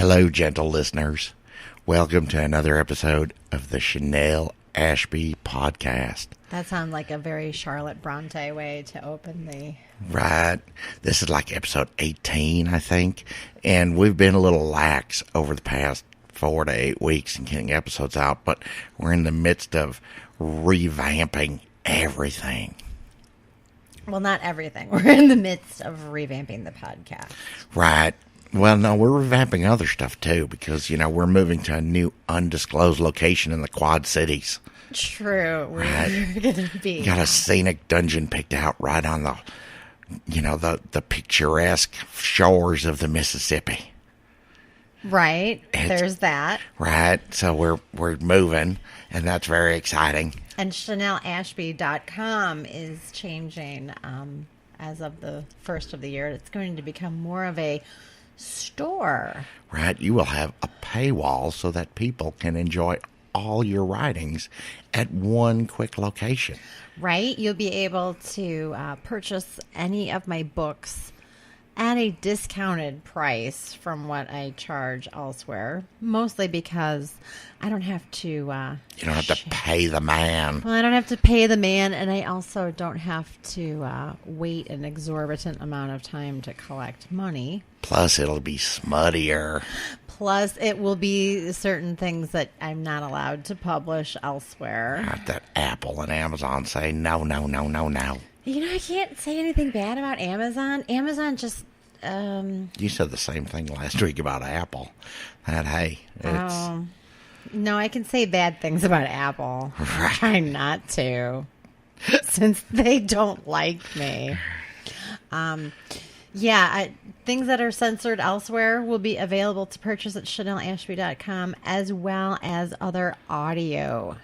Hello, gentle listeners. Welcome to another episode of the Chanel Ashby podcast. That sounds like a very Charlotte Bronte way to open the... Right. This is like episode 18, I think. And we've been a little lax over the past 4 to 8 weeks in getting episodes out, but we're in the midst of revamping everything. Well, not everything. We're in the midst of revamping the podcast. Right. Well, no, we're revamping other stuff too because, we're moving to a new undisclosed location in the Quad Cities. True. We're going to be. Got a scenic dungeon picked out right on the, the picturesque shores of the Mississippi. Right. There's that. Right. So we're moving, and that's very exciting. And chaneltube18 is changing as of the first of the year. It's going to become more of a store. Right. You will have a paywall so that people can enjoy all your writings at one quick location. Right. You'll be able to purchase any of my books at a discounted price from what I charge elsewhere, mostly because I don't have to... you don't have to pay the man. Well, I don't have to pay the man, and I also don't have to wait an exorbitant amount of time to collect money. Plus, it'll be smuttier. Plus, it will be certain things that I'm not allowed to publish elsewhere. Not that Apple and Amazon say no, no, no, no, no. I can't say anything bad about Amazon. Amazon just... You said the same thing last week about Apple. That, hey, it's... No, I can say bad things about Apple. Right. I'm trying not to, since they don't like me. Things that are censored elsewhere will be available to purchase at chaneltube18 as well as other audio.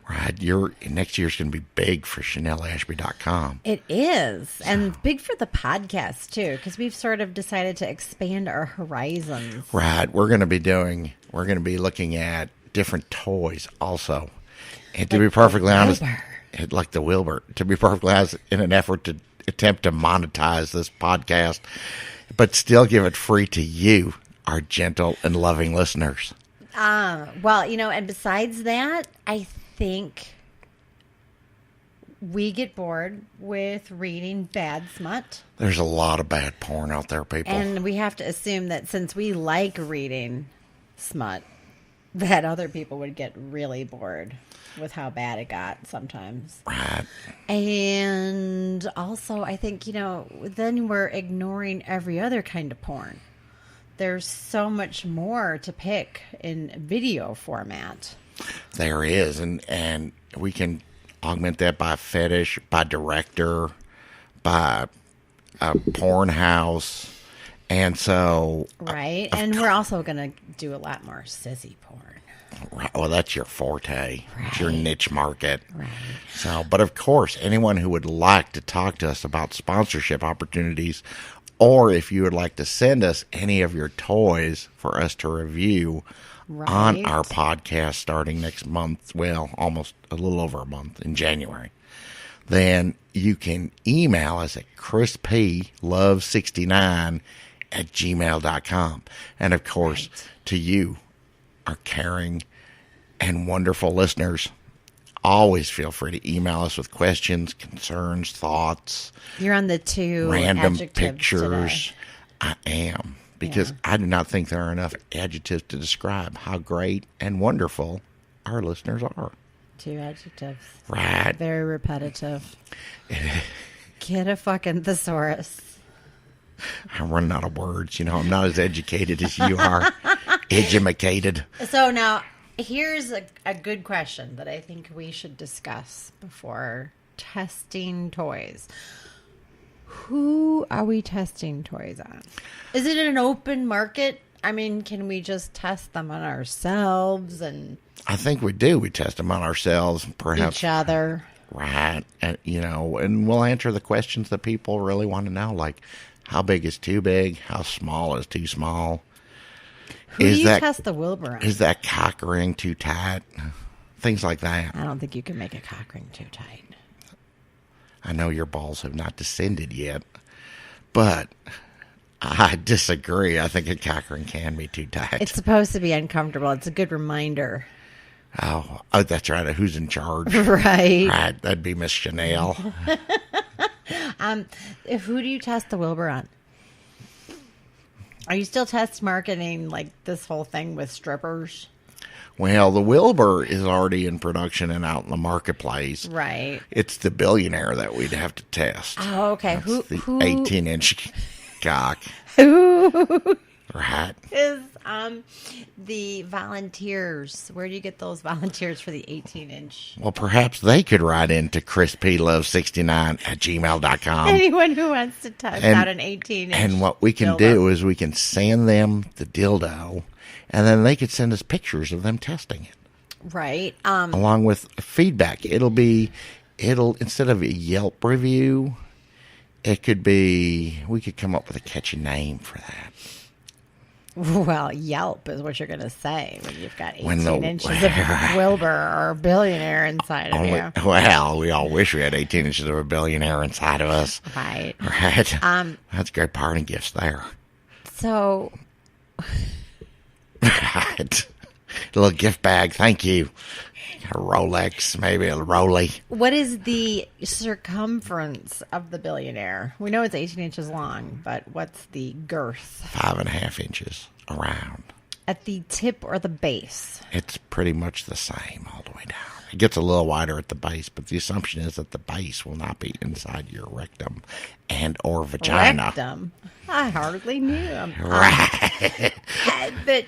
Right. Next year's going to be big for chaneltube.com. It is. And big for the podcast, too, because we've sort of decided to expand our horizons. Right. We're going to be looking at different toys also. And to be perfectly honest, like the Wilbur, to be perfectly honest, in an effort to attempt to monetize this podcast, but still give it free to you, our gentle and loving listeners. And besides that, I think we get bored with reading bad smut. There's a lot of bad porn out there, people. And we have to assume that since we like reading smut, that other people would get really bored with how bad it got sometimes. Right. And also, I think, then we're ignoring every other kind of porn. There's so much more to pick in video format. There is, and we can augment that by fetish, by director, by a porn house, and so... Right, and we're also going to do a lot more sissy porn. Right, well, that's your forte. Right. It's your niche market. Right. So, but of course, anyone who would like to talk to us about sponsorship opportunities, or if you would like to send us any of your toys for us to review... Right. On our podcast starting next month, well, almost a little over a month in January, then you can email us at chrisplove69@gmail.com. And of course, to you, our caring and wonderful listeners, always feel free to email us with questions, concerns, thoughts. You're on the two random adjectives pictures. Today. I am. Because I do not think there are enough adjectives to describe how great and wonderful our listeners are. 2 adjectives. Right. Very repetitive. Get a fucking thesaurus. I'm running out of words. I'm not as educated as you are. Edumacated. So now, here's a good question that I think we should discuss before testing toys. Who are we testing toys on? Is it an open market? I mean, can we just test them on ourselves and... I think we do. We test them on ourselves, perhaps. Each other. Right. And, and we'll answer the questions that people really want to know, like how big is too big? How small is too small? Who do you test the Wilbur on? Is that cock ring too tight? Things like that. I don't think you can make a cock ring too tight. I know your balls have not descended yet, but I disagree. I think a cock ring can be too tight. It's supposed to be uncomfortable. It's a good reminder. Oh, that's right. Who's in charge? Right. Right. That'd be Miss Chanel. Who do you test the Wilbur on? Are you still test marketing like this whole thing with strippers? Well, the Wilbur is already in production and out in the marketplace. Right. It's the Billionaire that we'd have to test. Oh, okay. That's Who the 18-inch cock. Who Right. is the volunteers? Where do you get those volunteers for the 18-inch? Well, perhaps they could write into chrisplove69@gmail.com. Anyone who wants to test out an 18-inch. And what we can do is we can send them the dildo, and then they could send us pictures of them testing it. Right. Along with feedback. It'll instead of a Yelp review, it could be, we could come up with a catchy name for that. Well, Yelp is what you're going to say when you've got 18 inches of Right. Wilbur or Billionaire inside of you. Well, we all wish we had 18 inches of a Billionaire inside of us. Right. Right. That's great party gifts there. So, Right. A little gift bag, thank you. A Rolex, maybe a Roly. what is the circumference of the Billionaire? We know it's 18 inches long, but what's the girth? 5.5 inches around. At the tip or the base? It's pretty much the same all the way down. It gets a little wider at the base, but the assumption is that the base will not be inside your rectum and or vagina. Rectum? I hardly knew him. Right. But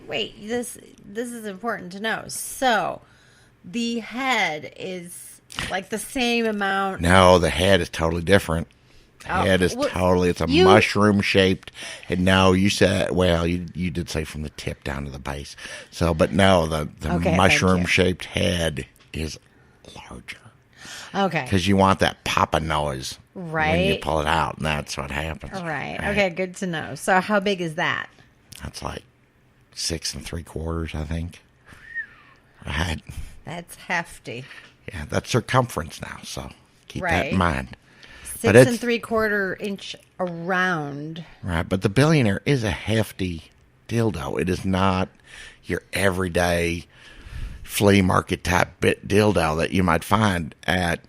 wait, this is important to know. So, the head is like the same amount. No, the head is totally different. The head is it's a mushroom shaped. And no, you said, well, you did say from the tip down to the base. So, but no, the mushroom shaped head is larger. Okay. Because you want that popping noise Right. when you pull it out, and that's what happens. Right. Okay, good to know. So, how big is that? That's like 6 3/4, I think. Right. That's hefty. Yeah, that's circumference now, so keep that in mind. 6 3/4 inch around. Right, but the Billionaire is a hefty dildo. It is not your everyday flea market type bit dildo that you might find at,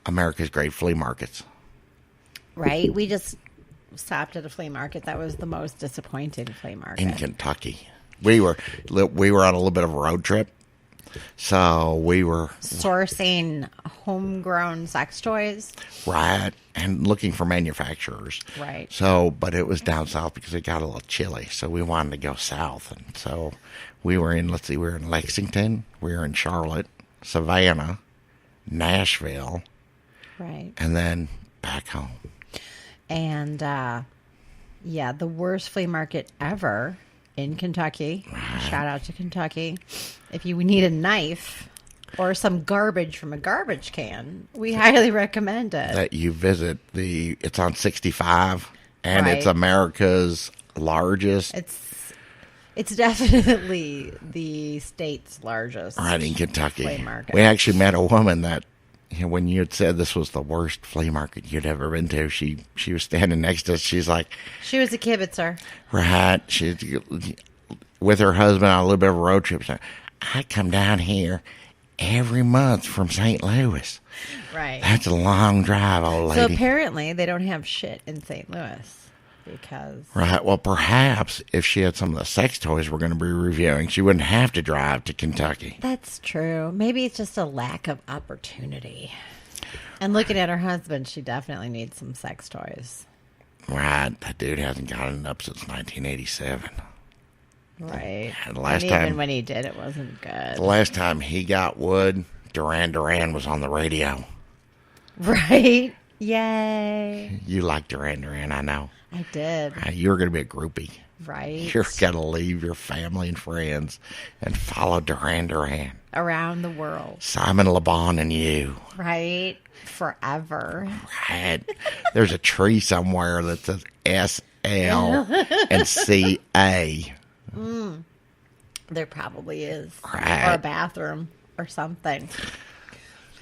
America's great flea markets. Right. We just stopped at a flea market. That was the most disappointing flea market. In Kentucky. We were on a little bit of a road trip. So we were sourcing homegrown sex toys. Right. And looking for manufacturers. Right. So, but it was down south because it got a little chilly. So we wanted to go south. And so we were in Lexington. We were in Charlotte, Savannah, Nashville. Right. And then back home. And, the worst flea market ever in Kentucky. Right. Shout out to Kentucky. If you need a knife or some garbage from a garbage can, we highly recommend it. That you visit it's on 65, and Right. it's America's largest. It's definitely the state's largest. Right, in Kentucky. Flea market. We actually met a woman that, when you had said this was the worst flea market you'd ever been to, she was standing next to us. She's like, she was a kibitzer. right, she's with her husband on a little bit of a road trip. So, I come down here every month from St. Louis. Right. That's a long drive, old lady. So apparently they don't have shit in St. Louis because... Right. Well, perhaps if she had some of the sex toys we're going to be reviewing, she wouldn't have to drive to Kentucky. That's true. Maybe it's just a lack of opportunity. And looking at her husband, she definitely needs some sex toys. Right. That dude hasn't gotten up since 1987. Right. And the last and time, even when he did, it wasn't good. The last time he got wood, Duran Duran was on the radio. Right. Yay. You like Duran Duran, I know. I did. You were going to be a groupie. Right. You're going to leave your family and friends and follow Duran Duran. Around the world. Simon Le Bon and you. Right. Forever. Right. There's a tree somewhere that says S-L and C-A. There probably is. Right. Or a bathroom or something.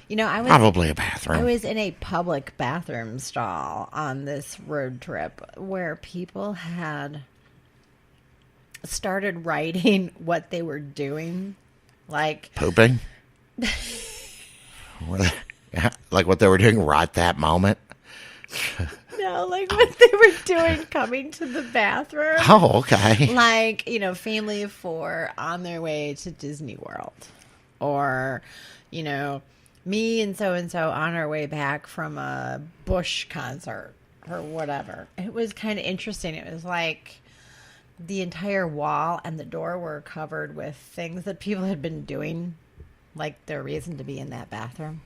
Probably a bathroom. I was in a public bathroom stall on this road trip where people had started writing what they were doing, like pooping. Like what they were doing right that moment. No, like what they were doing coming to the bathroom. Oh, okay. Like, family of 4 on their way to Disney World. Or, me and so on our way back from a Bush concert or whatever. It was kind of interesting. It was like the entire wall and the door were covered with things that people had been doing, like their reason to be in that bathroom.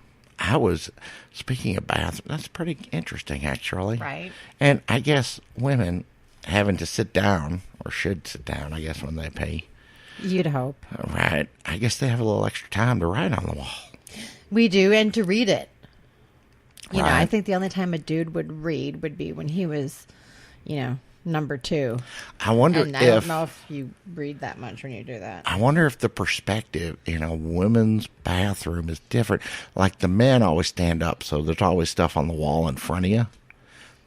Speaking of bathroom, that's pretty interesting, actually. Right. And I guess women having to sit down, or should sit down, I guess, when they pee. You'd hope. Right. I guess they have a little extra time to write on the wall. We do, and to read it. Right. I think the only time a dude would read would be when he was, number 2. I wonder and I don't know if you read that much when you do that. I wonder if the perspective in a women's bathroom is different. Like the men always stand up, so there's always stuff on the wall in front of you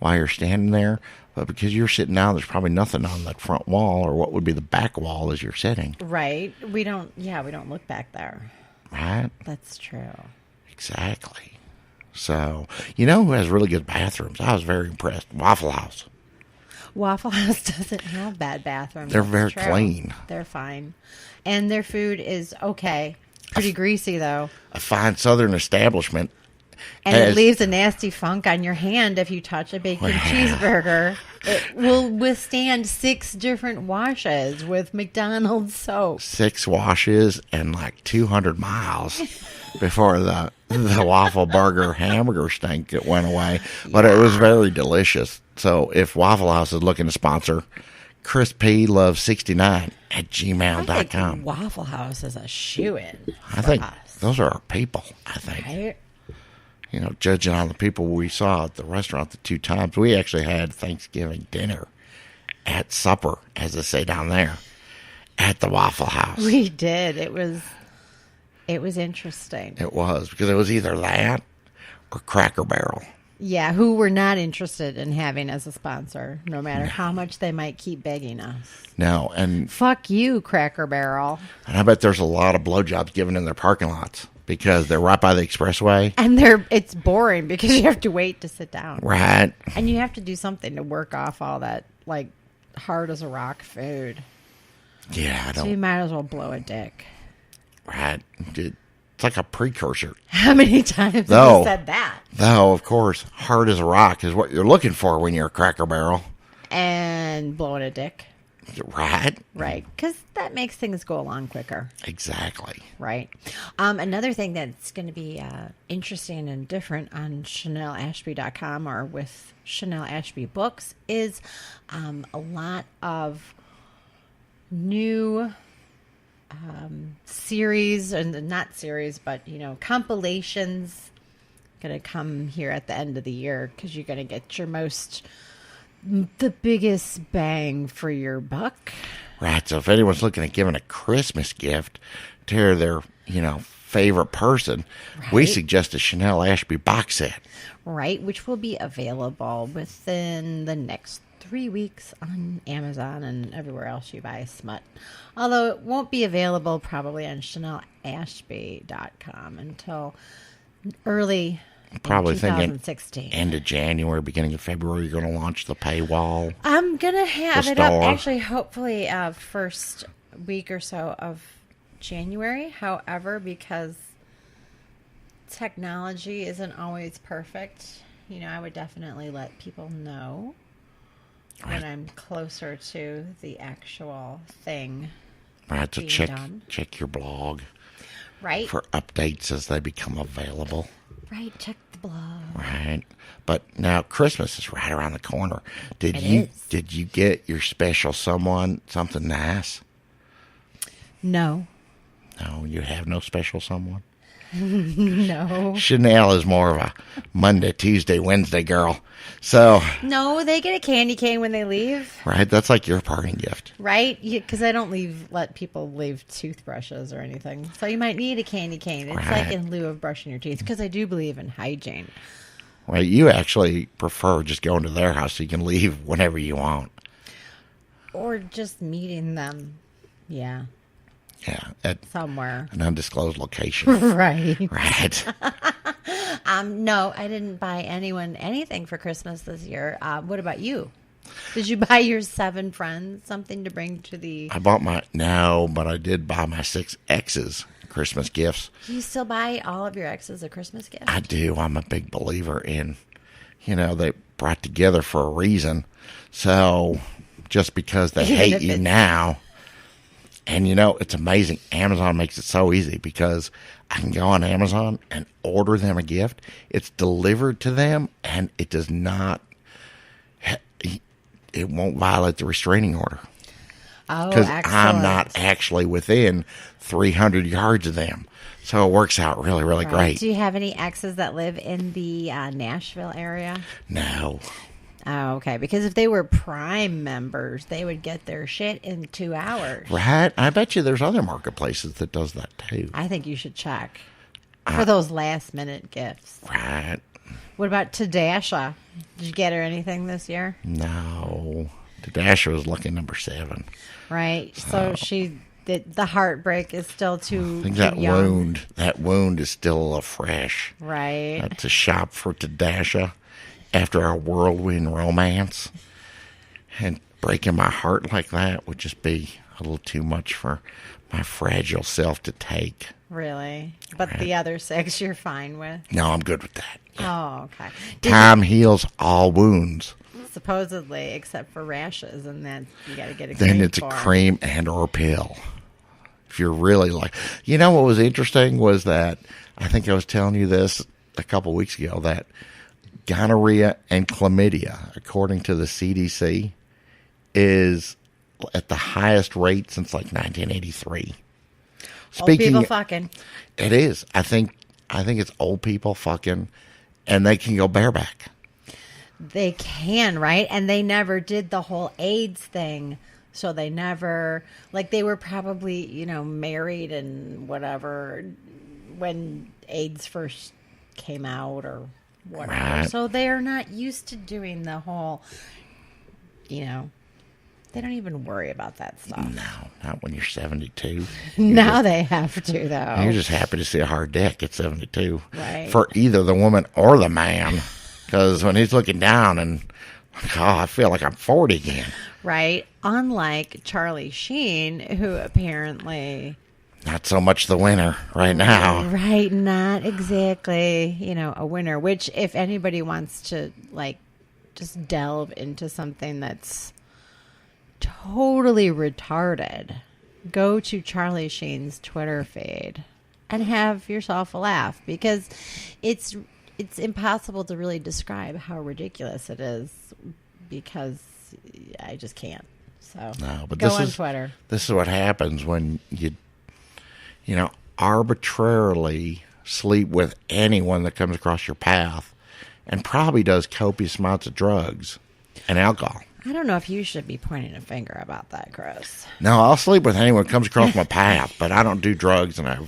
while you're standing there. But because you're sitting down, there's probably nothing on that front wall or what would be the back wall as you're sitting. Right. We don't look back there. Right? That's true. Exactly. So, who has really good bathrooms? I was very impressed. Waffle House. Waffle House doesn't have bad bathrooms. They're very clean. They're fine. And their food is okay. Pretty greasy, though. A fine southern establishment. And it leaves a nasty funk on your hand if you touch a bacon cheeseburger. It will withstand 6 different washes with McDonald's soap. 6 washes and like 200 miles before the waffle burger hamburger stink that went away. But it was very delicious. So if Waffle House is looking to sponsor, ChrisPLove69 at gmail.com. I think Waffle House is a shoo-in. I think those are our people, I think. Right? Judging on the people we saw at the restaurant the 2 times, we actually had Thanksgiving dinner at supper, as they say down there, at the Waffle House. We did. It was interesting. It was, because it was either that or Cracker Barrel. Yeah, who we're not interested in having as a sponsor, no matter how much they might keep begging us. No, and fuck you, Cracker Barrel. And I bet there's a lot of blowjobs given in their parking lots because they're right by the expressway. And it's boring because you have to wait to sit down. Right. And you have to do something to work off all that, like, hard as a rock food. Yeah, So you might as well blow a dick. Right. It's like a precursor. How many times have you said that? Though, of course, hard as a rock is what you're looking for when you're a Cracker Barrel. And blowing a dick. Right. Right. Because that makes things go along quicker. Exactly. Right. Another thing that's going to be interesting and different on chaneltube18.com or with Chanel Ashby Books is a lot of new series, and not series, but compilations going to come here at the end of the year because you're going to get the biggest bang for your buck. Right. So if anyone's looking at giving a Christmas gift to their favorite person, we suggest a Chanel Ashby box set. Right, which will be available within the next 3 weeks on Amazon and everywhere else you buy smut. Although it won't be available probably on chaneltube18.com until early probably 2016. Thinking end of January, beginning of February, you're going to launch the paywall. I'm going to have it up actually hopefully first week or so of January. However, because technology isn't always perfect, I would definitely let people know when I'm closer to the actual thing. Right, so check your blog. Right. For updates as they become available. Right, check the blog. Right. But now Christmas is right around the corner. Did you get your special someone something nice? No. No, you have no special someone? No. Chanel is more of a Monday, Tuesday, Wednesday girl. So, No, they get a candy cane when they leave. right, that's like your parting gift. Right? Because I don't let people leave toothbrushes or anything. So you might need a candy cane. It's like Right. in lieu of brushing your teeth because I do believe in hygiene. Right, you actually prefer just going to their house so you can leave whenever you want. Or just meeting them. Yeah. Yeah, at Somewhere. an undisclosed location. Right. Right. No, I didn't buy anyone anything for Christmas this year. What about you? Did you buy your 7 friends something to bring to the... No, but I did buy my 6 exes Christmas gifts. Do you still buy all of your exes a Christmas gift? I do. I'm a big believer in, they brought together for a reason. So just because they Even hate if you it's- now, and it's amazing. Amazon makes it so easy because I can go on Amazon and order them a gift. It's delivered to them, and it does not. It won't violate the restraining order Oh, because excellent. I'm not actually within 300 yards of them. So it works out really, really great. Do you have any exes that live in the Nashville area? No. Oh, okay. Because if they were Prime members, they would get their shit in 2 hours. Right? I bet you there's other marketplaces that does that too. I think you should check for those last minute gifts. Right? What about Tadasha? Did you get her anything this year? No. The Dasher was lucky number 7. Right. So the heartbreak is still too, I think too young. that wound is still fresh. Right. To shop for Tadasha after our whirlwind romance, and breaking my heart like that would just be a little too much for my fragile self to take. Really? But Right. the other 6 you're fine with? No, I'm good with that. Oh, okay. Time heals all wounds. Supposedly, except for rashes, and then you got to get a Then cream it's a for. cream and or pill. If you're really what was interesting was that I think I was telling you this a couple weeks ago that gonorrhea and chlamydia, according to the CDC, is at the highest rate since like 1983. Old people fucking. It is. I think it's old people fucking, and they can go bareback. They can, right? And they never did the whole AIDS thing. So they never, they were probably, married and whatever when AIDS first came out or whatever. Right. So they're not used to doing the whole, they don't even worry about that stuff. No, not when you're 72. Now they have to, though. You're just happy to see a hard dick at 72. Right. For either the woman or the man. Because when he's looking down and, I feel like I'm 40 again. Right. Unlike Charlie Sheen, who apparently... Not so much the winner right now. Right. Not exactly, a winner. Which, if anybody wants to, just delve into something that's totally retarded, go to Charlie Sheen's Twitter feed and have yourself a laugh. Because it's impossible to really describe how ridiculous it is because I just can't. So No, but go this on is Twitter. This is what happens when you arbitrarily sleep with anyone that comes across your path, and probably does copious amounts of drugs and alcohol. I don't know if you should be pointing a finger about that, Chris. No, I'll sleep with anyone that comes across my path, but I don't do drugs, and I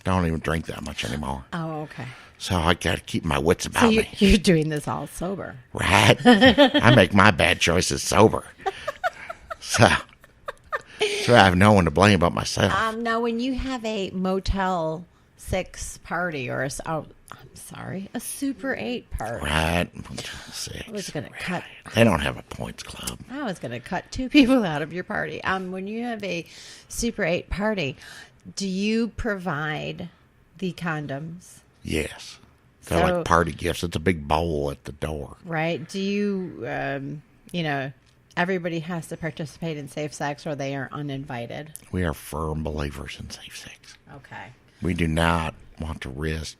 don't even drink that much anymore. Oh, okay. So I got to keep my wits about So me. you're doing this all sober. Right? I make my bad choices sober. So I have no one to blame but myself. Now, when you have a Motel 6 party or a Super 8 party, Right? 6. I was going to cut. They don't have a points club. I was going to cut 2 people out of your party. When you have a Super 8 party, do you provide the condoms? Yes. They're like party gifts. It's a big bowl at the door. Right? Do you, everybody has to participate in safe sex or they are uninvited? We are firm believers in safe sex. Okay. We do not want to risk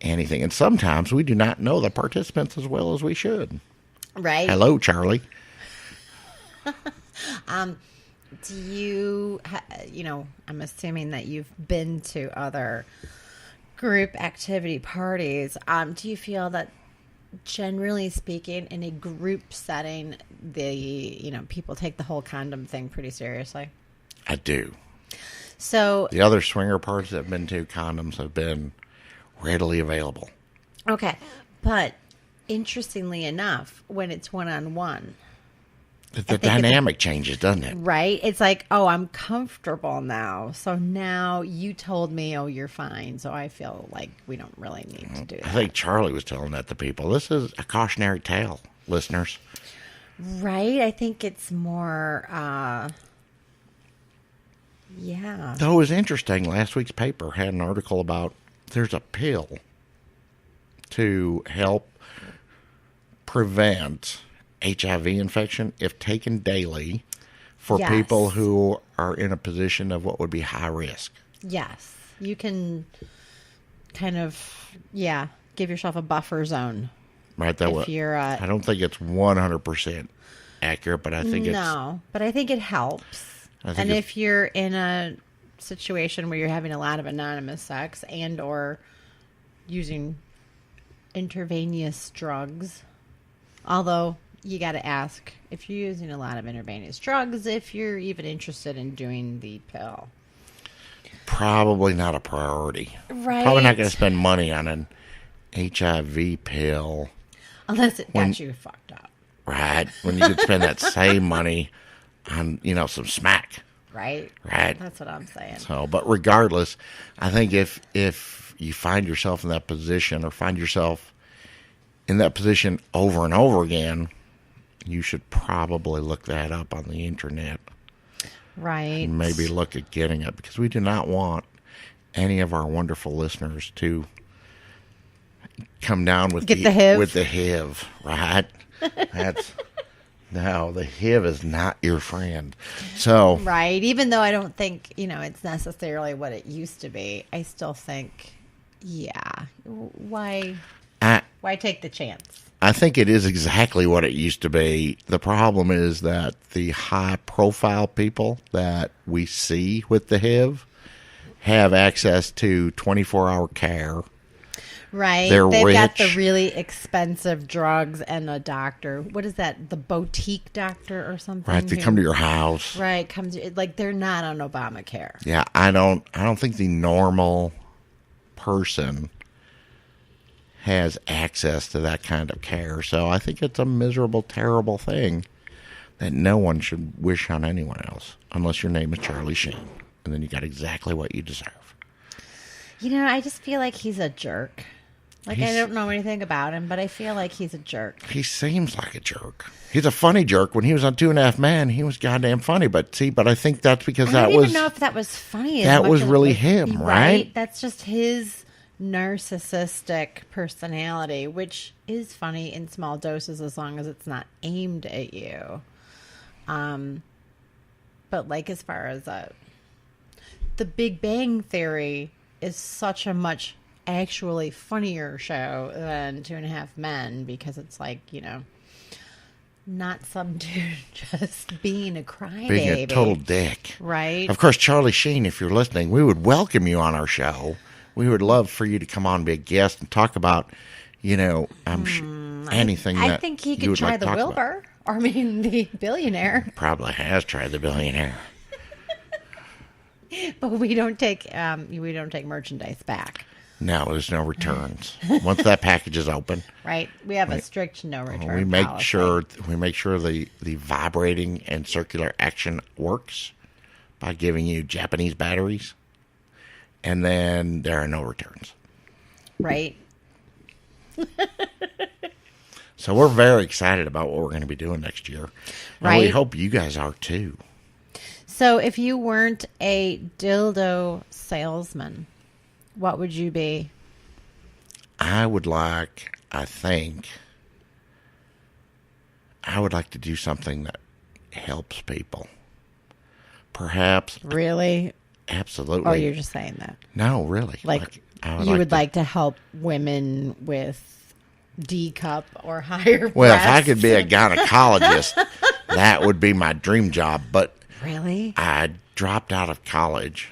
anything. And sometimes we do not know the participants as well as we should. Right. Hello, Charlie. Do you, I'm assuming that you've been to other group activity parties, do you feel that generally speaking, in a group setting, people take the whole condom thing pretty seriously? I do. So the other swinger parties I've been to, condoms have been readily available. Okay, but interestingly enough, when it's one-on-one, the dynamic changes, doesn't it? Right? It's like, oh, I'm comfortable now. So now you told me, oh, you're fine. So I feel like we don't really need to do that. I think Charlie was telling that to people. This is a cautionary tale, listeners. Right? I think it's more, Though it was interesting, last week's paper had an article about there's a pill to help prevent HIV infection if taken daily for people who are in a position of what would be high risk. Yes. You can kind of, give yourself a buffer zone. Right. That way. I don't think it's 100% accurate, but I think but I think it helps. And if you're in a situation where you're having a lot of anonymous sex and or using intravenous drugs, although you got to ask if you're using a lot of intravenous drugs, if you're even interested in doing the pill. Probably not a priority. Right. Probably not going to spend money on an HIV pill. Unless it got you fucked up. Right. When you could spend that same money on, some smack. Right. Right. That's what I'm saying. So, but regardless, I think if you find yourself in that position or find yourself in that position over and over again, you should probably look that up on the internet. Right. And maybe look at getting it, because we do not want any of our wonderful listeners to come down with the HIV. With the HIV, right? No, the HIV is not your friend. So right, even though I don't think it's necessarily what it used to be, I still think, why take the chance? I think it is exactly what it used to be. The problem is that the high-profile people that we see with the HIV have access to 24-hour care. Right. They've got the really expensive drugs and a doctor. What is that? The boutique doctor or something? Right. They come to your house. Right. They're not on Obamacare. Yeah. I don't think the normal person has access to that kind of care. So I think it's a miserable, terrible thing that no one should wish on anyone else, unless your name is Charlie Sheen. And then you got exactly what you deserve. I just feel like he's a jerk. I don't know anything about him, but I feel like he's a jerk. He seems like a jerk. He's a funny jerk. When he was on 2.5 Men, he was goddamn funny. But I think that's because I don't even know if that was funny. That was really him, right? That's just his narcissistic personality, which is funny in small doses as long as it's not aimed at you. But as far as the Big Bang Theory is such a much actually funnier show than 2.5 Men, because it's not some dude just being a crybaby. Being a total dick. Right. Of course, Charlie Sheen, if you're listening, we would welcome you on our show. We would love for you to come on and be a guest and talk about, anything I think he could try the Wilbur. Or the billionaire. Probably has tried the billionaire. But we don't take merchandise back. No, there's no returns. Once that package is open, right? We have a strict no return We make policy. sure the vibrating and circular action works by giving you Japanese batteries, and then there are no returns. Right. So we're very excited about what we're going to be doing next year. Right. And we hope you guys are too. So if you weren't a dildo salesman, what would you be? I would like to do something that helps people. Perhaps. Really? Absolutely. Or you're just saying that? No, really. You would like to help women with D cup or higher Well, breasts. if I could be a gynecologist, that would be my dream job. But really, I dropped out of college,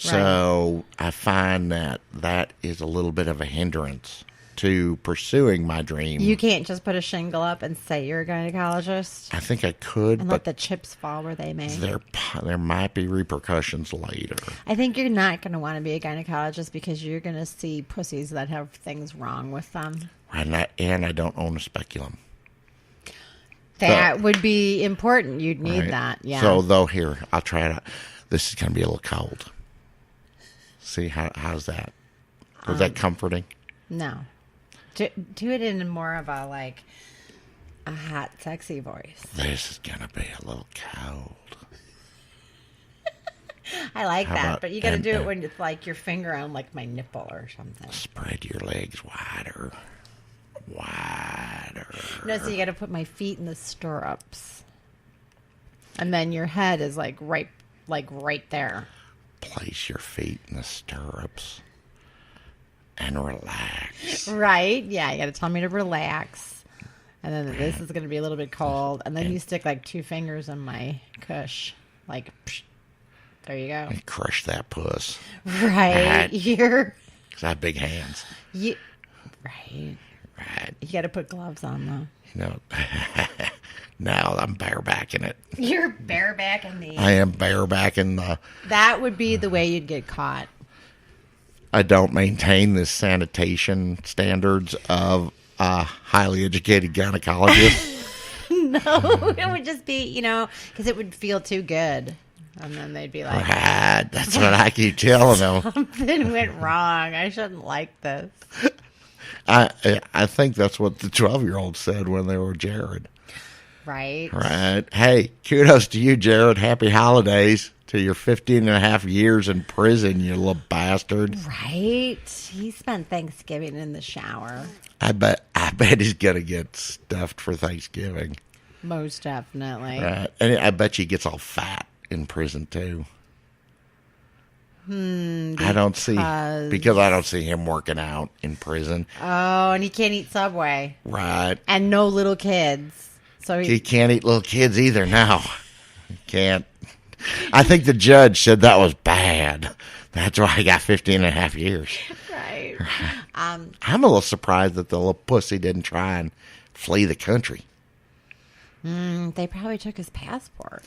So I find that is a little bit of a hindrance to pursuing my dream. You can't just put a shingle up and say you're a gynecologist I think I could, and but let the chips fall where they may. there might be repercussions later. I think you're not going to want to be a gynecologist because you're going to see pussies that have things wrong with them. And I don't own a speculum. That would be important. You'd need that. Yeah. So, though, here, I'll try it out. This is going to be a little cold. See, how's that? Was that comforting? No. Do it in more of a hot, sexy voice. This is going to be a little cold. I like How that, about- but you got to and- do it when it's like your finger on like my nipple or something. Spread your legs wider. Wider. No, so you got to put my feet in the stirrups, and then your head is like right there. Place your feet in the stirrups and relax. Right? Yeah, you got to tell me to relax, and then this is going to be a little bit cold, and then you stick like 2 fingers in my cush, like. Psh, there you go. And crush that puss. Right. You're. Because I have big hands. Right. Right. You got to put gloves on, though. You know, now I'm barebacking it. You're barebacking me. I am barebacking the... That would be the way you'd get caught. I don't maintain the sanitation standards of a highly educated gynecologist. No, it would just be, because it would feel too good. And then they'd be like, Right. That's what I keep telling them. something went wrong. I shouldn't like this. I think that's what the 12-year-old said when they were Jared. Right. Right. Hey, kudos to you, Jared. Happy holidays to your 15 and a half years in prison, you little bastard. Right. He spent Thanksgiving in the shower. I bet he's going to get stuffed for Thanksgiving. Most definitely. Right. And I bet he gets all fat in prison, too. I don't see him working out in prison. Oh, and he can't eat Subway. Right. And no little kids. So He can't eat little kids either now. He can't. I think the judge said that was bad. That's why he got 15 and a half years. Right. I'm a little surprised that the little pussy didn't try and flee the country. They probably took his passport.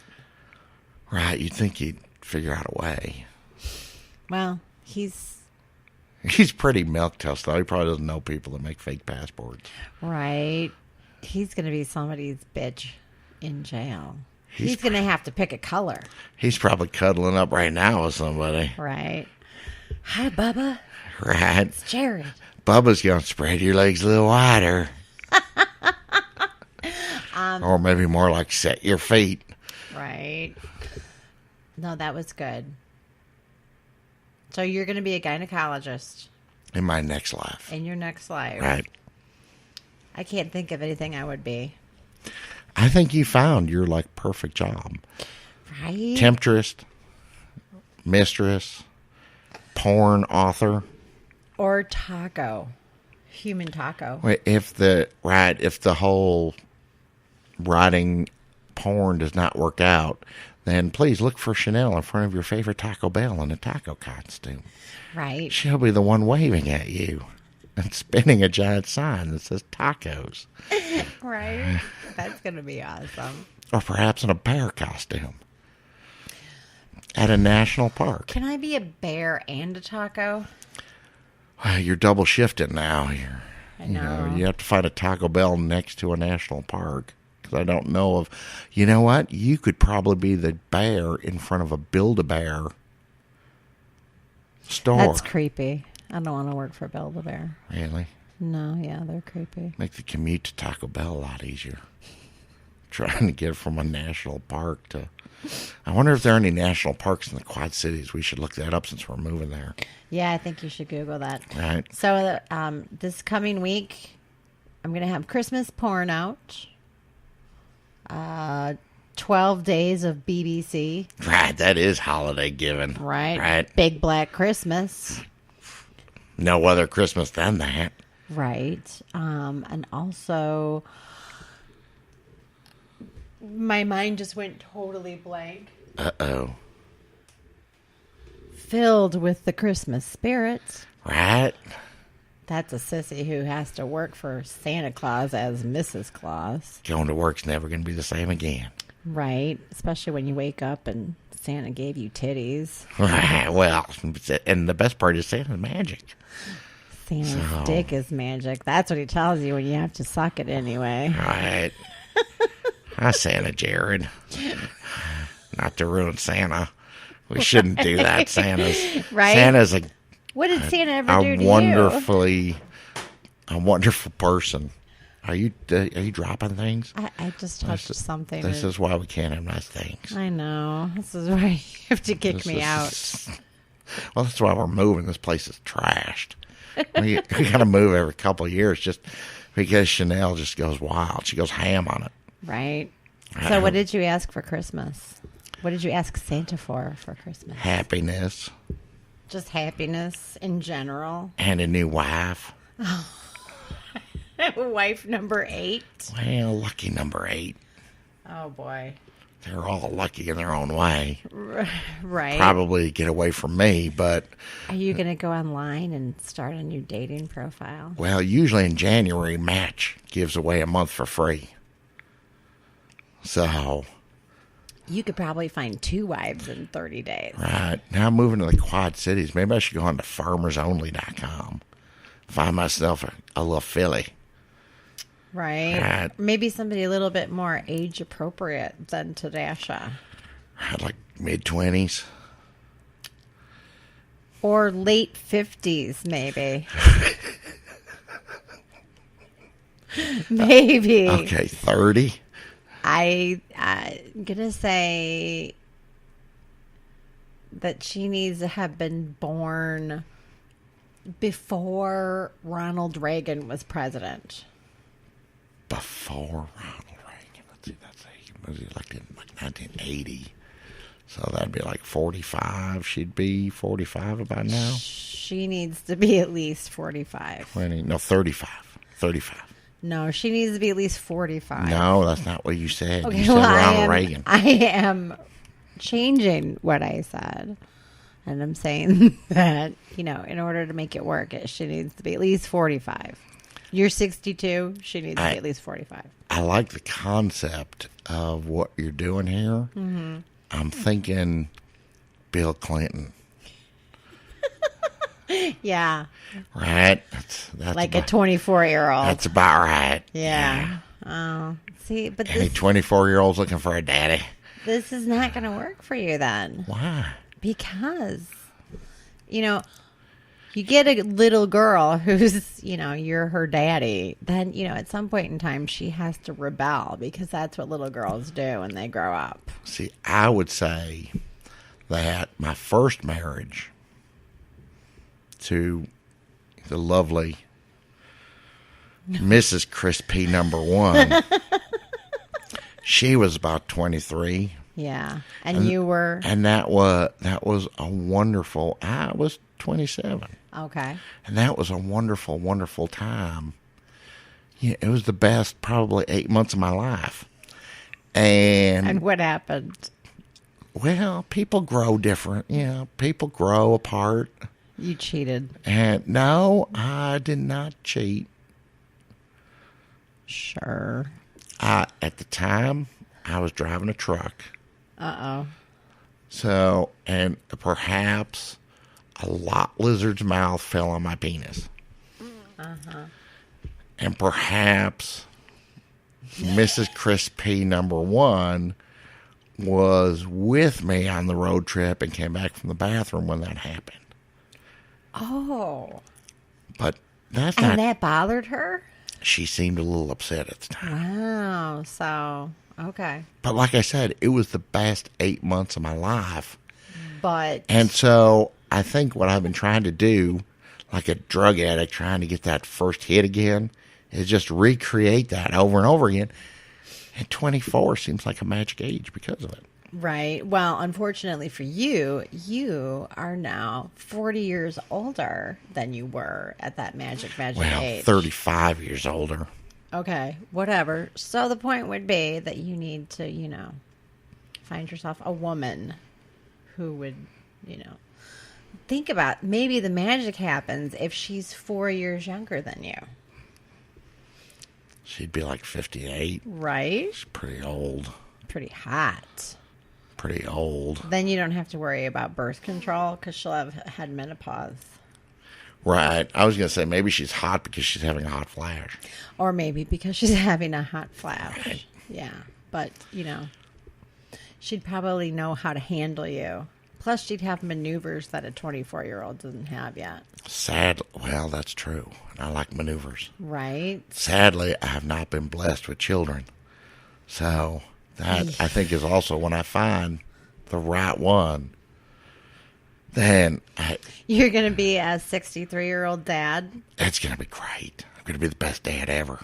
Right. You'd think he'd figure out a way. Well, he's pretty milquetoast, though. He probably doesn't know people that make fake passports. right. He's going to be somebody's bitch in jail. He's going to have to pick a color. He's probably cuddling up right now with somebody. Right. Hi, Bubba. Right. It's Jared. Bubba's going to spread your legs a little wider. Or maybe more like set your feet. Right. No, that was good. So you're going to be a gynecologist In my next life. in your next life. Right. I can't think of anything I would be. I think you found your perfect job. Right? Temptress, mistress, porn author. Or taco. Human taco. Wait, if the whole writing porn does not work out, then please look for Chanel in front of your favorite Taco Bell in a taco costume. Right. She'll be the one waving at you and spinning a giant sign that says tacos. Right. That's going to be awesome. Or perhaps in a bear costume at a national park. Can I be a bear and a taco? You're double shifting now. I know. You have to find a Taco Bell next to a national park. Because I don't know of... You know what? You could probably be the bear in front of a Build-A-Bear store. That's creepy. I don't want to work for Build-A-Bear. Really? No, yeah, they're creepy. Make the commute to Taco Bell a lot easier. Trying to get from a national park to... I wonder if there are any national parks in the Quad Cities. We should look that up since we're moving there. Yeah, I think you should Google that. Right. So this coming week, I'm going to have Christmas porn out. 12 days of BBC. Right, that is holiday giving. Right. Right. Big Black Christmas. No other Christmas than that. Right. And also, my mind just went totally blank. Uh-oh. filled with the Christmas spirit. Right? That's a sissy who has to work for Santa Claus as Mrs. Claus. Going to work's never going to be the same again. Right. Especially when you wake up and Santa gave you titties. Right. Well, and the best part is Santa's magic. Santa's dick is magic. That's what he tells you when you have to suck it anyway. Right. Hi, Santa Jared. Not to ruin Santa. We shouldn't do that. Right? Santa's What did Santa ever do to a wonderful person. Are you dropping things? I just touched something. This is why we can't have nice things. I know. This is why you have to kick me out. Well, that's why we're moving. This place is trashed. We got to move every couple of years just because Chanel just goes wild. She goes ham on it. Right. So what did you ask for Christmas? What did you ask Santa for Christmas? Happiness. Just happiness in general. And a new wife. Wife number 8. Well, lucky number 8. Oh, boy. They're all lucky in their own way. Right. Probably get away from me, but... Are you going to go online and start a new dating profile? Well, usually in January, Match gives away a month for free. So... You could probably find 2 wives in 30 days. Right. Now I'm moving to the Quad Cities. Maybe I should go on to farmersonly.com. Find myself a little filly. Right. Maybe somebody a little bit more age appropriate than Tadasha. Like mid-20s. Or late 50s, maybe. Maybe. Okay, 30. I'm going to say that she needs to have been born before Ronald Reagan was president. Before Ronald Reagan. Let's see, he was elected in like 1980. So that'd be like 45. She'd be 45 about now. She needs to be at least 45. 35. 35. No, she needs to be at least 45. No, that's not what you said. Okay, you said Ronald Reagan. I am changing what I said. And I'm saying that, in order to make it work, she needs to be at least 45. You're 62. She needs to be at least 45. I like the concept of what you're doing here. Mm-hmm. I'm thinking Bill Clinton. Yeah. Right? That's like a 24-year-old. That's about right. Yeah. Oh, see, but any 24-year-olds looking for a daddy? This is not going to work for you then. Why? Because, you get a little girl who's, you're her daddy. Then, at some point in time, she has to rebel because that's what little girls do when they grow up. See, I would say that my first marriage to the lovely Mrs. Crispy number 1, she was about 23. Yeah. And you were? And that was a wonderful, I was 27. Okay. And that was a wonderful, wonderful time. Yeah, it was the best probably 8 months of my life. And what happened? Well, people grow different. People grow apart. You cheated. And no, I did not cheat. Sure. At the time, I was driving a truck. Uh-oh. So, and perhaps a lot lizard's mouth fell on my penis. Uh-huh. And perhaps Mrs. Crispy number 1 was with me on the road trip and came back from the bathroom when that happened. Oh. But that's not... And that bothered her? She seemed a little upset at the time. Wow. So, okay. But like I said, it was the best 8 months of my life. But... And so I think what I've been trying to do, like a drug addict trying to get that first hit again, is just recreate that over and over again. And 24 seems like a magic age because of it. Right. Well, unfortunately for you, you are now 40 years older than you were at that magic age. 35 years older. Okay. Whatever. So the point would be that you need to, find yourself a woman who would, think about maybe the magic happens if she's 4 years younger than you. She'd be like 58. Right? She's pretty old. Pretty hot. Pretty old. Then you don't have to worry about birth control because she'll have had menopause. Right. I was going to say maybe she's hot because she's having a hot flash. Or maybe because she's having a hot flash. Right. Yeah. But, she'd probably know how to handle you. Plus, she'd have maneuvers that a 24-year-old doesn't have yet. Well, that's true. I like maneuvers. Right? Sadly, I have not been blessed with children. So that, I think, is also when I find the right one, then You're going to be a 63-year-old dad. It's going to be great. I'm going to be the best dad ever.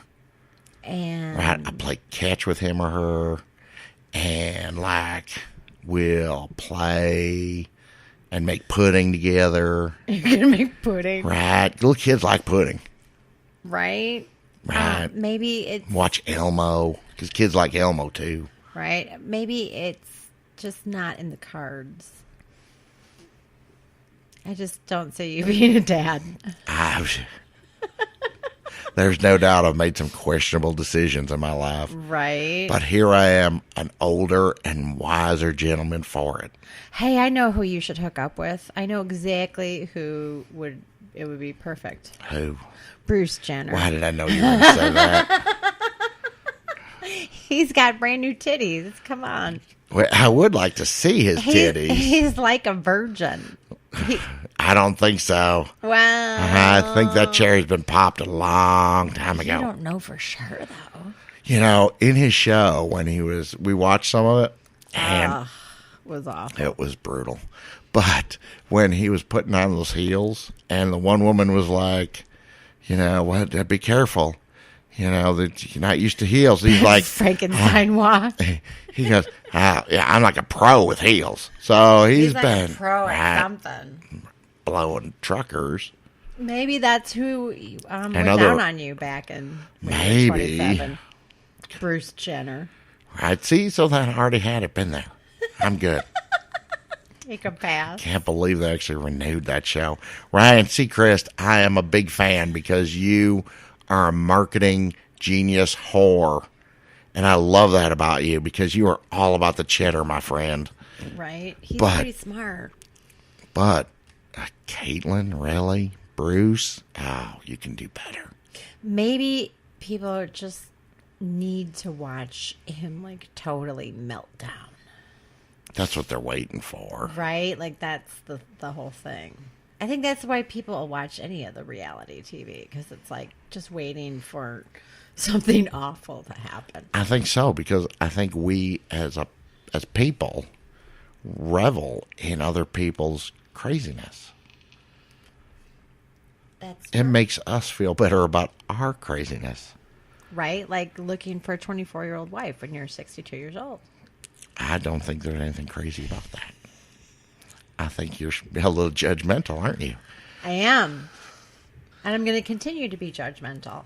And Right? I play catch with him or her, and we'll play and make pudding together. you're going to make pudding. Right? Little kids like pudding. Right? Right. Maybe it's... Watch Elmo, because kids like Elmo too. Right? Maybe it's just not in the cards. I just don't see you being a dad. There's no doubt I've made some questionable decisions in my life. Right? But here I am, an older and wiser gentleman for it. Hey, I know who you should hook up with. I know exactly who it would be perfect. Who? Bruce Jenner. Why did I know you were going to say that? He's got brand new titties. Come on. Well, I would like to see his titties. He's like a virgin. I don't think so. Well, I think that cherry's been popped a long time ago. You don't know for sure, though. In his show, when we watched some of it, and it was awful. it was brutal. But when he was putting on those heels, and the one woman was like, be careful. That you're not used to heels. He's like, Frankenstein walk. He goes, I'm like a pro with heels. So he's like been a pro at something. Blowing truckers. Maybe that's who went down on you back in when you were 27. Bruce Jenner. Right, see, so that I already had it been there. I'm good. Take a pass. Can't believe they actually renewed that show. Ryan Seacrest, I am a big fan because you are a marketing genius whore. And I love that about you because you are all about the cheddar, my friend. Right. He's pretty smart. But Caitlin, really? Bruce? Oh, you can do better. Maybe people just need to watch him totally melt down. That's what they're waiting for. Right? That's the whole thing. I think that's why people watch any of the reality TV because it's just waiting for something awful to happen. I think so because I think we as people revel in other people's craziness. That's true. It makes us feel better about our craziness. Right? Like looking for a 24-year-old wife when you're 62 years old. I don't think there's anything crazy about that. I think you're a little judgmental, aren't you? I am. And I'm going to continue to be judgmental.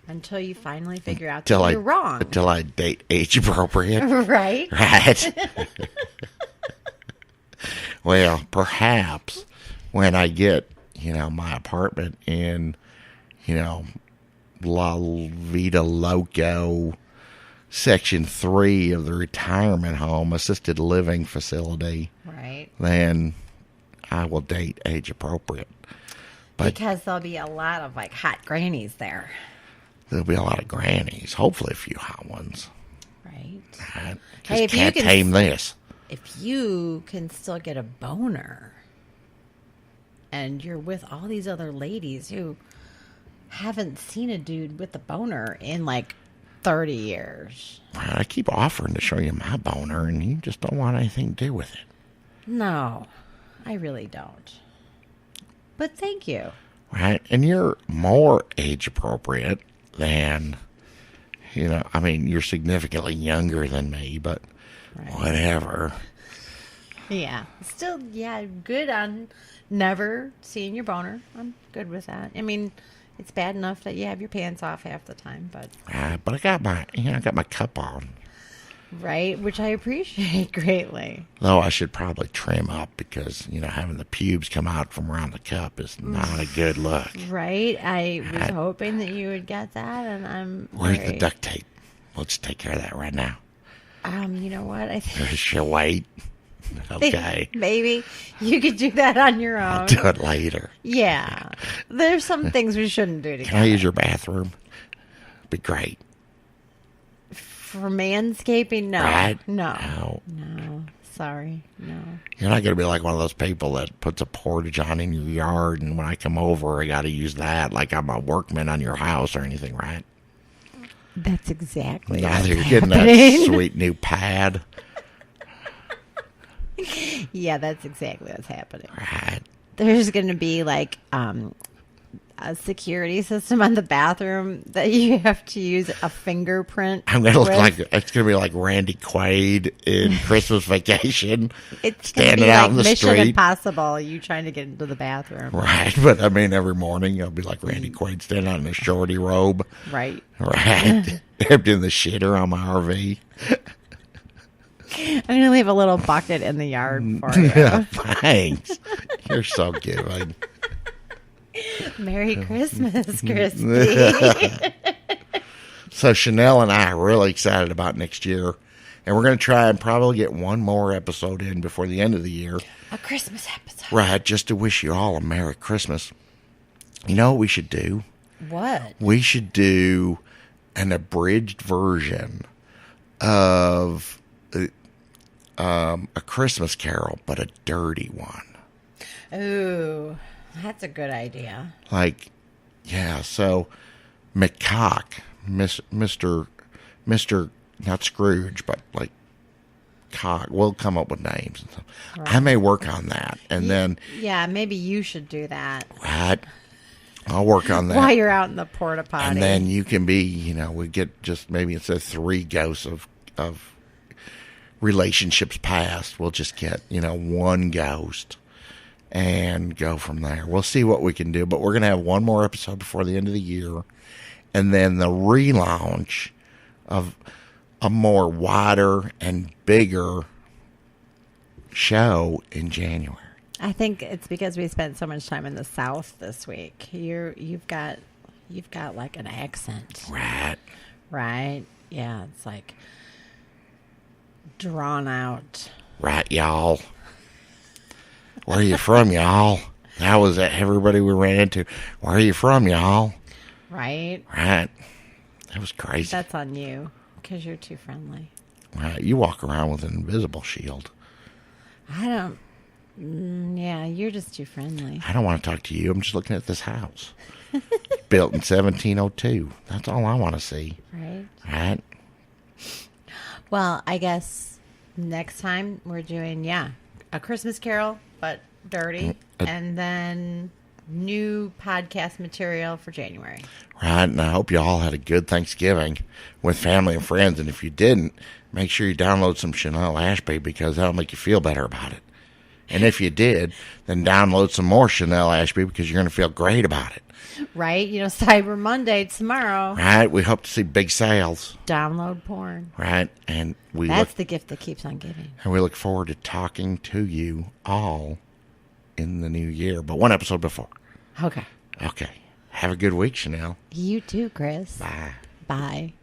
Until you finally figure out that you're wrong. Until I date age appropriate. Right? Right. Well, perhaps when I get, my apartment in, La Vida Loco, Section 3 of the retirement home, assisted living facility. Right. Then I will date age appropriate. Because there'll be a lot of hot grannies there. There'll be a lot of grannies. Hopefully a few hot ones. Right. Right? Hey, if can't tame this. If you can still get a boner and you're with all these other ladies who haven't seen a dude with a boner in 30 years. I keep offering to show you my boner and you just don't want anything to do with it. No, I really don't. But thank you. Right? And you're more age appropriate than, you're significantly younger than me, but whatever. Yeah. Still, good on never seeing your boner. I'm good with that. It's bad enough that you have your pants off half the time, but. But I got my cup on. Right, which I appreciate greatly. Though I should probably trim up because, having the pubes come out from around the cup is not a good look. Right, I was hoping that you would get that, and Where's the duct tape? Let's take care of that right now. You know what? I think Should wait. Okay. maybe you could do that on your own. I'll do it later. Yeah, there's some things we shouldn't do together. Can I use your bathroom? Be great. For manscaping? No. Right? No. Sorry. No. You're not going to be like one of those people that puts a portage on in your yard, and when I come over, I got to use that like I'm a workman on your house or anything, right? That's exactly Now what's you're getting that happening. sweet new pad. Yeah, that's exactly what's happening. Right. There's going to be like a security system on the bathroom that you have to use a fingerprint. I'm going to look with. like, it's going to be like Randy Quaid in Christmas Vacation. It's going to standing be out like in the Mission street. Impossible, you trying to get into the bathroom. Right. But I mean, every morning I'll be like Randy Quaid standing out in a shorty robe. Right. Right. Emptying the shitter on my RV. I'm going to leave a little bucket in the yard for you. Thanks. You're so giving. Merry Christmas, Crispy. So Chanel and I are really excited about next year. And we're going to try and probably get one more episode in before the end of the year. A Christmas episode. Right. Just to wish you all a Merry Christmas. You know what we should do? What? We should do an abridged version of a Christmas Carol, but a dirty one. Ooh, that's a good idea. Like, yeah, so McCock, Mr. not Scrooge, but like Cock, we'll come up with names. And stuff. Right. I may work on that. And then, Yeah, maybe you should do that. right, I'll work on that. While you're out in the porta potty. And then you can be, we get just maybe instead of 3 ghosts of relationships past, we'll just get, 1 ghost and go from there. We'll see what we can do, but we're going to have one more episode before the end of the year, and then the relaunch of a more wider and bigger show in January. I think it's because we spent so much time in the South this week. You've got like an accent. Right? Yeah, it's like drawn out. Right, y'all. Where are you from, y'all? That was everybody we ran into. Where are you from, y'all? Right? Right. That was crazy. That's on you because you're too friendly. Right. You walk around with an invisible shield. I don't. Yeah, you're just too friendly. I don't want to talk to you. I'm just looking at this house. Built in 1702. That's all I want to see. Right? Right. Well, I guess next time we're doing, a Christmas Carol, but dirty, and then new podcast material for January. Right, and I hope you all had a good Thanksgiving with family and friends, and if you didn't, make sure you download some Chanel Ashby because that'll make you feel better about it. And if you did, then download some more Chanel Ashby because you're going to feel great about it. Right? Cyber Monday tomorrow. Right, we hope to see big sales. Download porn. Right, and That's the gift that keeps on giving. And we look forward to talking to you all in the new year, but one episode before. Okay. Okay. Have a good week, Chanel. You too, Chris. Bye. Bye.